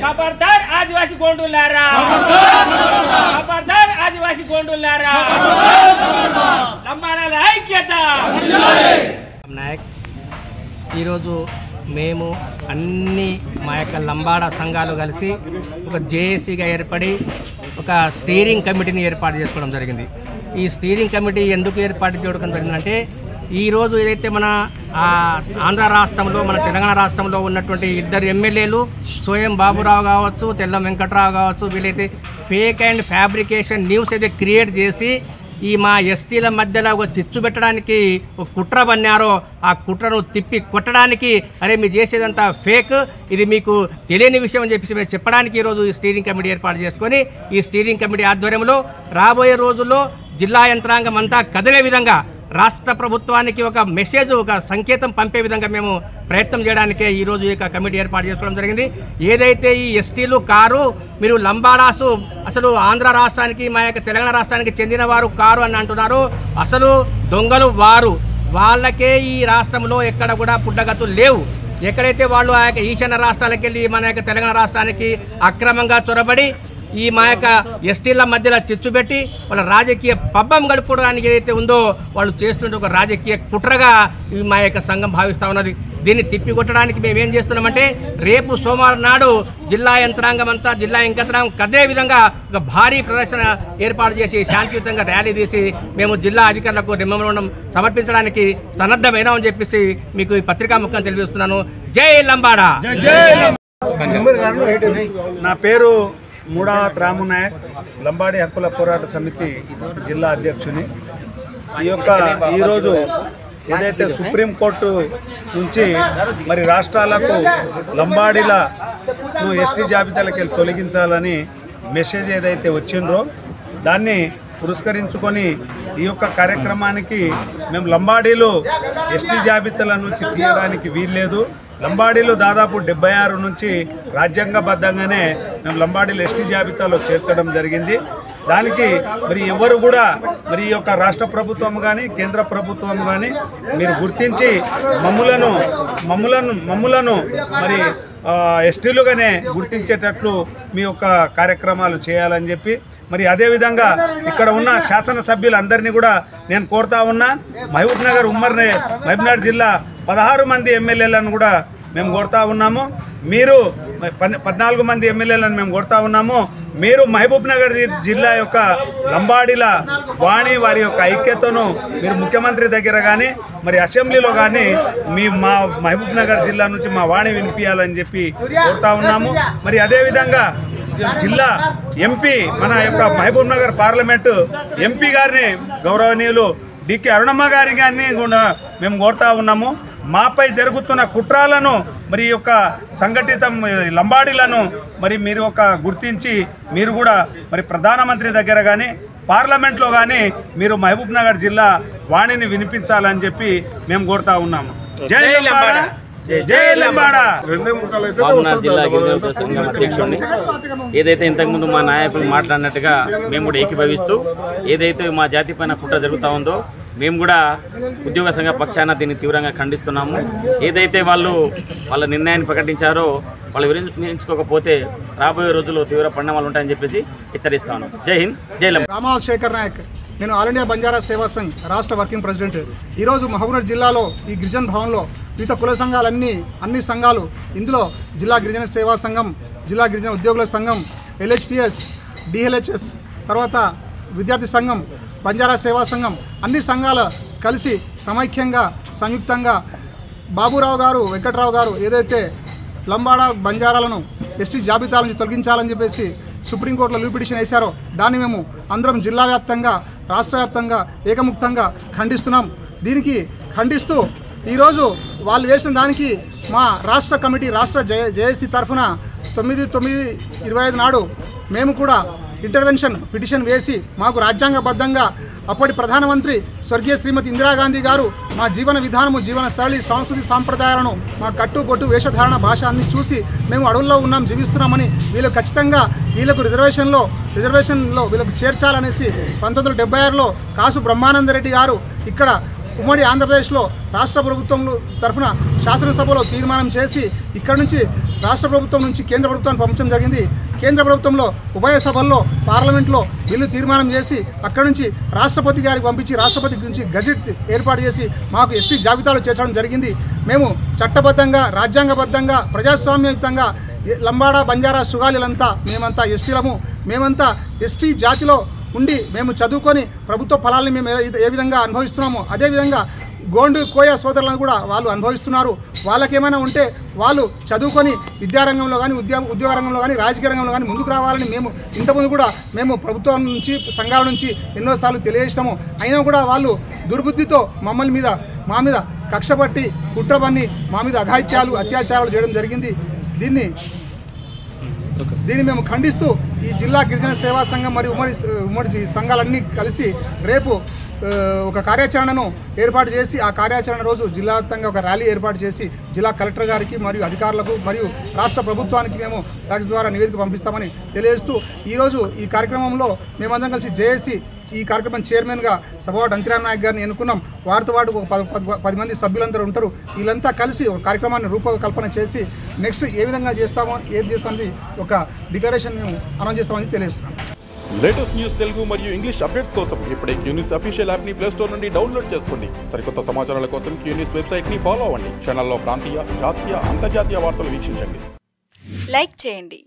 खबरदार आदिवासी गोंडुलारा खबरदार आदिवासी गोंडुलारा లంబాడాల ఐక్యత నాయక్ ఈరోజు మేము అన్ని మా యొక్క లంబాడా సంఘాలు కలిసి ఒక జేఏసీగా ఏర్పడి ఒక స్టీరింగ్ కమిటీని ఏర్పాటు చేసుకోవడం జరిగింది. ఈ స్టీరింగ్ కమిటీ ఎందుకు ఏర్పాటు చేయడం జరిగిందంటే ఈరోజు ఏదైతే మన ఆంధ్ర రాష్ట్రంలో మన తెలంగాణ రాష్ట్రంలో ఉన్నటువంటి ఇద్దరు ఎమ్మెల్యేలు సోయం బాబురావు కావచ్చు, తెల్లం వెంకట్రావు కావచ్చు, వీళ్ళైతే ఫేక్ అండ్ ఫ్యాబ్రికేషన్ న్యూస్ అయితే క్రియేట్ చేసి ఈ మా ఎస్టీల మధ్యలో ఒక చిచ్చు పెట్టడానికి ఒక కుట్ర పన్నారో ఆ కుట్రను తిప్పి కొట్టడానికి అరే మీరు చేసేదంతా ఫేక్, ఇది మీకు తెలియని విషయం అని చెప్పేసి మేము చెప్పడానికి ఈరోజు ఈ స్టీరింగ్ కమిటీ ఏర్పాటు చేసుకొని ఈ స్టీరింగ్ కమిటీ ఆధ్వర్యంలో రాబోయే రోజుల్లో జిల్లా యంత్రాంగం అంతా కదిలే విధంగా రాష్ట్ర ప్రభుత్వానికి ఒక మెసేజ్ ఒక సంకేతం పంపే విధంగా మేము ప్రయత్నం చేయడానికే ఈరోజు ఈ కమిటీ ఏర్పాటు చేసుకోవడం జరిగింది. ఏదైతే ఈ ఎస్టీలు కారు మీరు లంబాడాసు అసలు ఆంధ్ర రాష్ట్రానికి మా యొక్క తెలంగాణ రాష్ట్రానికి చెందిన వారు కారు అని అంటున్నారు. అసలు దొంగలు వారు, వాళ్ళకే ఈ రాష్ట్రంలో ఎక్కడ కూడా పుట్టగతులు లేవు. ఎక్కడైతే వాళ్ళు ఆ యొక్క ఈశాన్య రాష్ట్రాలకు వెళ్ళి మన యొక్క తెలంగాణ రాష్ట్రానికి అక్రమంగా చొరబడి ఈ మా యొక్క ఎస్టీల మధ్యలో చిచ్చు పెట్టి వాళ్ళ రాజకీయ పబ్బం గడుపుకోవడానికి ఏదైతే ఉందో వాళ్ళు చేస్తుంటే ఒక రాజకీయ కుట్రగా మా యొక్క సంఘం భావిస్తూ ఉన్నది. దీన్ని తిప్పికొట్టడానికి మేమేం చేస్తున్నామంటే రేపు సోమవారం నాడు జిల్లా యంత్రాంగం అంతా జిల్లా యంత్రాంగం కదే విధంగా ఒక భారీ ప్రదర్శన ఏర్పాటు చేసి శాంతియుతంగా ర్యాలీ తీసి మేము జిల్లా అధికారులకు మెమోరాండం సమర్పించడానికి సన్నద్ధమైనామని చెప్పేసి మీకు ఈ పత్రికా ముఖం తెలియజేస్తున్నాను. జై లంబాడా. నా పేరు మూడా రాము నాయక్, లంబాడి హక్కుల పోరాట సమితి జిల్లా అధ్యక్షుని. ఈరోజు ఏదైతే సుప్రీంకోర్టు నుంచి మరి రాష్ట్రాలకు లంబాడీలను ఎస్టీ జాబితాలకు వెళ్ళి తొలగించాలని మెసేజ్ ఏదైతే వచ్చిందో దాన్ని పురస్కరించుకొని ఈ యొక్క కార్యక్రమానికి మేము లంబాడీలు ఎస్టీ జాబితాల నుంచి తీయడానికి వీల్లేదు. లంబాడీలు దాదాపు 76 నుంచి రాజ్యాంగబద్ధంగానే మేము లంబాడీలు ఎస్టీ జాబితాలో చేర్చడం జరిగింది. దానికి మరి ఎవరు కూడా మరి ఈ యొక్క రాష్ట్ర ప్రభుత్వం కానీ కేంద్ర ప్రభుత్వం కానీ మీరు గుర్తించి మమ్ములను మరి ఎస్టీలుగానే గుర్తించేటట్లు మీ యొక్క కార్యక్రమాలు చేయాలని చెప్పి మరి అదేవిధంగా ఇక్కడ ఉన్న శాసనసభ్యులందరినీ కూడా నేను కోరుతా ఉన్నా. మహబూబ్నగర్ జిల్లా 16 మంది ఎమ్మెల్యేలను కూడా మేము కోరుతా ఉన్నాము. మీరు 14 మంది ఎమ్మెల్యేలను మేము కోరుతా ఉన్నాము. మీరు మహబూబ్నగర్ జిల్లా యొక్క లంబాడీల వాణి వారి యొక్క ఐక్యతను మీరు ముఖ్యమంత్రి దగ్గర కానీ మరి అసెంబ్లీలో కానీ మా మహబూబ్నగర్ జిల్లా నుంచి మా వాణి వినిపించాలని చెప్పి కోరుతా ఉన్నాము. మరి అదేవిధంగా జిల్లా ఎంపీ మన యొక్క మహబూబ్నగర్ పార్లమెంటు ఎంపీ గారిని గౌరవనీయులు డికే అరుణమ్మ గారిని కూడా మేము కోరుతా ఉన్నాము. మాపై జరుగుతున్న కుట్రాలను మరి యొక్క సంఘటిత లంబాడీలను మరి మీరు ఒక గుర్తించి మీరు కూడా మరి ప్రధానమంత్రి దగ్గర కానీ పార్లమెంట్లో కానీ మీరు మహబూబ్నగర్ జిల్లా వాణిని వినిపించాలని చెప్పి మేము కోరుతా ఉన్నాము. జై లంబాడా, జై లంబాడా. మహబూబ్నగర్ జిల్లా గిరిజన సంఘం అధ్యక్షుడిని. ఏదైతే ఇంతకుముందు మా నాయకులు మాట్లాడినట్టుగా మేము కూడా ఏకీభవిస్తూ ఏదైతే మా జాతి పైన కుట్ర జరుగుతూ ఉందో మేము కూడా ఉద్యోగ సంఘ పక్షాన దీన్ని తీవ్రంగా ఖండిస్తున్నాము. ఏదైతే వాళ్ళ నిర్ణయాన్ని ప్రకటించారో వాళ్ళు విరమించుకోకపోతే రాబోయే రోజుల్లో తీవ్ర పరిణామాలు ఉంటాయని చెప్పేసి హెచ్చరిస్తాను. జై హింద్, జై లంబాడా. రామాల్ శేఖర్ నాయక్, నేను ఆల్ ఇండియా బంజారా సేవా సంఘ్ రాష్ట్ర వర్కింగ్ ప్రెసిడెంట్. ఈరోజు మహబూబ్నగర్ జిల్లాలో ఈ గిరిజన భవన్లో వివిధ కుల అన్ని సంఘాలు, ఇందులో జిల్లా గిరిజన సేవా సంఘం, జిల్లా గిరిజన ఉద్యోగుల సంఘం, LHPS, DLHS, తర్వాత విద్యార్థి సంఘం, బంజారా సేవా సంఘం, అన్ని సంఘాలు కలిసి సమైక్యంగా సంయుక్తంగా బాబురావు గారు, వెంకట్రావు గారు ఏదైతే లంబాడా బంజారాలను ఎస్టీ జాబితా నుంచి తొలగించాలని చెప్పేసి సుప్రీంకోర్టులో లీవ్ పిటిషన్ వేశారో దాన్ని మేము అందరం జిల్లా వ్యాప్తంగా రాష్ట్ర వ్యాప్తంగా ఏకముక్తంగా ఖండిస్తున్నాం. దీనికి ఖండిస్తూ ఈరోజు వాళ్ళు వేసిన దానికి మా రాష్ట్ర కమిటీ రాష్ట్ర జేఏసీ తరఫున 9/9/25 నాడు మేము కూడా ఇంటర్వెన్షన్ పిటిషన్ వేసి మాకు రాజ్యాంగబద్ధంగా అప్పటి ప్రధానమంత్రి స్వర్గీయ శ్రీమతి ఇందిరాగాంధీ గారు మా జీవన విధానము, జీవన శైలి, సంస్కృతి సాంప్రదాయాలను, మా కట్టుబొట్టు, వేషధారణ, భాష అన్ని చూసి మేము అడవుల్లో జీవిస్తున్నామని వీళ్ళు ఖచ్చితంగా వీళ్ళకు రిజర్వేషన్లో వీళ్ళకు చేర్చాలనేసి 1976లో కాసు బ్రహ్మానందరెడ్డి గారు ఇక్కడ ఉమ్మడి ఆంధ్రప్రదేశ్లో రాష్ట్ర ప్రభుత్వం తరఫున శాసనసభలో తీర్మానం చేసి ఇక్కడ నుంచి రాష్ట్ర ప్రభుత్వం నుంచి కేంద్ర ప్రభుత్వాన్ని పంపించడం జరిగింది. కేంద్ర ప్రభుత్వంలో ఉభయ సభల్లో పార్లమెంట్లో బిల్లు తీర్మానం చేసి అక్కడి నుంచి రాష్ట్రపతి గారికి పంపించి రాష్ట్రపతి నుంచి గజెట్ ఏర్పాటు చేసి మాకు ఎస్టీ జాబితాలో చేర్చడం జరిగింది. మేము చట్టబద్ధంగా రాజ్యాంగబద్ధంగా ప్రజాస్వామ్యయుతంగా లంబాడా బంజారా సుగాలిలంతా మేమంతా ఎస్టీలము. మేమంతా ఎస్టీ జాతిలో ఉండి మేము చదువుకొని ప్రభుత్వ ఫలాల్ని మేము ఏ విధంగా అనుభవిస్తున్నామో అదేవిధంగా గోండు కోయ సోదరులను కూడా వాళ్ళు అనుభవిస్తున్నారు. వాళ్ళకేమైనా ఉంటే వాళ్ళు చదువుకొని విద్యారంగంలో కానీ ఉద్యోగ రంగంలో కానీ రాజకీయ రంగంలో కానీ ముందుకు రావాలని మేము ఇంతకుముందు కూడా మేము ప్రభుత్వం నుంచి సంఘాల నుంచి ఎన్నోసార్లు తెలియజేసినాము. అయినా కూడా వాళ్ళు దుర్బుద్ధితో మా మీద కక్షపట్టి కుట్రబన్ని మా మీద అఘాయిత్యాలు అత్యాచారాలు చేయడం జరిగింది. దీన్ని మేము ఖండిస్తూ ఈ జిల్లా గిరిజన సేవా సంఘం మరియు ఉమ్మడి సంఘాలన్నీ కలిసి రేపు ఒక కార్యాచరణను ఏర్పాటు చేసి ఆ కార్యాచరణ రోజు జిల్లా వ్యాప్తంగా ఒక ర్యాలీ ఏర్పాటు చేసి జిల్లా కలెక్టర్ గారికి మరియు అధికారులకు మరియు రాష్ట్ర ప్రభుత్వానికి మేము ఫ్యాక్స్ ద్వారా నివేదిక పంపిస్తామని తెలియజేస్తూ ఈరోజు ఈ కార్యక్రమంలో మేమందరం కలిసి జేఏసీ ఈ కార్యక్రమం చైర్మన్గా సభవాడు అంకిరామ్ నాయక్ గారిని ఎన్నుకున్నాం. వారితో పాటు ఒక 10 మంది సభ్యులందరూ ఉంటారు. వీళ్ళంతా కలిసి ఒక కార్యక్రమాన్ని రూపకల్పన చేసి నెక్స్ట్ ఏ విధంగా చేస్తామో ఏది చేస్తామని ఒక డిక్లరేషన్ మేము అనౌన్స్ చేస్తామని తెలియజేస్తున్నాం. లేటెస్ట్ న్యూస్ తెలుగు మరియు ఇంగ్లీష్ అప్డేట్స్ కోసం ఇప్పుడే క్యూన్యూస్ అఫీషియల్ యాప్ని ప్లేస్టోర్ నుండి డౌన్లోడ్ చేసుకోండి. సరికొత్త సమాచారాల కోసం క్యూన్యూస్ వెబ్సైట్ని ఫాలో అవ్వండి. ఛానల్లో ప్రాంతీయ, జాతీయ, అంతర్జాతీయ వార్తలు వీక్షించండి. లైక్ చేయండి.